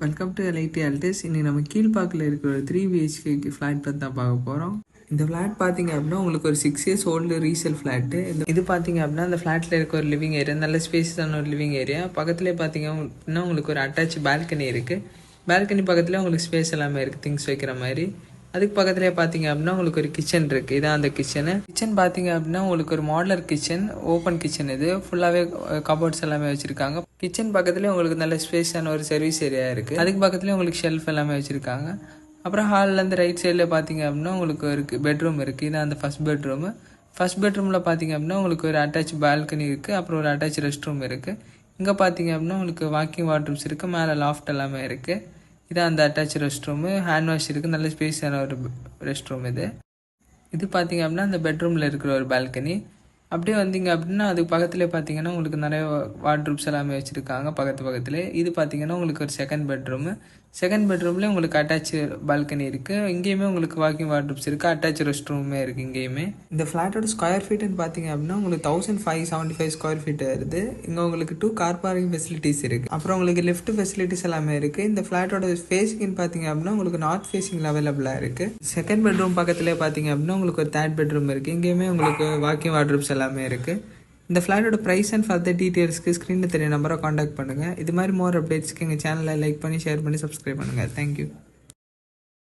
Welcome to LID Altis. இன்னைக்கு நம்ம கீழ்பாக்கில் இருக்கிற ஒரு 3 BHK ஃப்ளாட் பற்றி தான் பார்க்க போகிறோம். இந்த ஃப்ளாட் பார்த்தீங்க அப்படின்னா உங்களுக்கு ஒரு 6 years ஓல்டு ரீசேல் ஃப்ளாட்டு. இது பார்த்தீங்க அப்படின்னா அந்த ஃப்ளாட்டில் இருக்க ஒரு லிவிங் ஏரியா, நல்ல ஸ்பேஸான ஒரு லிவிங் ஏரியா. பக்கத்துலேயே பார்த்தீங்க அப்படின்னா உங்களுக்கு ஒரு அட்டாச் பால்கனி இருக்குது. பால்கனி பக்கத்துலேயே உங்களுக்கு ஸ்பேஸ் எல்லாமே இருக்குது, திங்ஸ் வைக்கிற மாதிரி. அதுக்கு பக்கத்துலேயே பார்த்தீங்க அப்படின்னா உங்களுக்கு ஒரு கிச்சன் இருக்குது. இதான் அந்த கிச்சன் பார்த்தீங்க அப்படின்னா உங்களுக்கு ஒரு மாடலர் கிச்சன், ஓப்பன் கிச்சன். இது ஃபுல்லாகவே கபோர்ட்ஸ் எல்லாமே வச்சுருக்காங்க. கிச்சன் பக்கத்துலேயே உங்களுக்கு நல்ல ஸ்பேஸான ஒரு சர்வீஸ் ஏரியா இருக்குது. அதுக்கு பக்கத்துலேயே உங்களுக்கு ஷெல்ஃப் எல்லாமே வச்சுருக்காங்க. அப்புறம் ஹால்லேருந்து ரைட் சைடில் பார்த்தீங்க அப்படின்னா உங்களுக்கு ஒரு பெட்ரூம் இருக்குது. இது அந்த ஃபஸ்ட் பெட்ரூமில் பார்த்தீங்க அப்படின்னா உங்களுக்கு ஒரு அட்டாச் பால்கனி இருக்குது. அப்புறம் ஒரு அட்டாச் ரெஸ்ட் ரூம் இருக்குது. இங்கே பார்த்தீங்க அப்படின்னா உங்களுக்கு வாக்கிங் வாட்ரூம்ஸ் இருக்குது. மேலே லாஃப்ட் எல்லாமே இருக்குது. இதான் அந்த attach rest room. Hand wash இருக்குது. நல்ல ஸ்பேஸான ஒரு ரெஸ்ட் ரூம் இது பார்த்தீங்க அப்படின்னா அந்த பெட்ரூமில் இருக்கிற ஒரு பால்கனி. அப்படியே வந்தீங்க அப்படின்னா அதுக்கு பக்கத்துலேயே பார்த்தீங்கன்னா உங்களுக்கு நிறைய வார்ட்ரூப்ஸ் எல்லாமே வச்சுருக்காங்க பக்கத்துலேயே. இது பார்த்தீங்கன்னா உங்களுக்கு ஒரு செகண்ட் பெட்ரூம்லேயே உங்களுக்கு அட்டாச் பால்கனி இருக்குது. இங்கேயுமே உங்களுக்கு வாக்கிங் வார்ட்ரூப்ஸ் இருக்குது. அட்டாச் ரெஸ்ட் ரூமே இருக்குது இங்கேயுமே. இந்த ஃப்ளாட்டோட ஸ்கொயர் ஃபீட்டுன்னு பார்த்தீங்க அப்படின்னா உங்களுக்கு 1575 ஸ்கொயர் ஃபீட் வருது. இங்கே உங்களுக்கு 2 கார் பார்க்கிங் ஃபெசிலிட்டிஸ் இருக்குது. அப்புறம் உங்களுக்கு லிஃப்ட் ஃபெசிலிட்டிஸ் எல்லாமே இருக்குது. இந்த ஃப்ளாட்டோட ஃபேஸிங்னு பார்த்தீங்க அப்படின்னா உங்களுக்கு நார்த் ஃபேஸிங்கில் அவைலபிளாக இருக்குது. செகண்ட் பெட்ரூம் பக்கத்துலேயே பார்த்தீங்க அப்படின்னா உங்களுக்கு ஒரு தேர்ட் பெட்ரூம் இருக்குது. இங்கேயுமே உங்களுக்கு வாக்கிங் வார்ட்ரூப்ஸ் எல்லாமே இருக்குது. இந்த ஃப்ளாட்டோட ப்ரைஸ் அண்ட் ஃபர்தர் டீட்டெயில்ஸ்க்கு ஸ்க்ரீனில் தெரிய நம்பரை காண்டாக்ட் பண்ணுங்கள். இது மாதிரி மோர் அப்டேட்ஸ்க்கு எங்கள் சேனலை லைக் பண்ணி ஷேர் பண்ணி சப்ஸ்கிரைப் பண்ணுங்கள். தேங்க்யூ.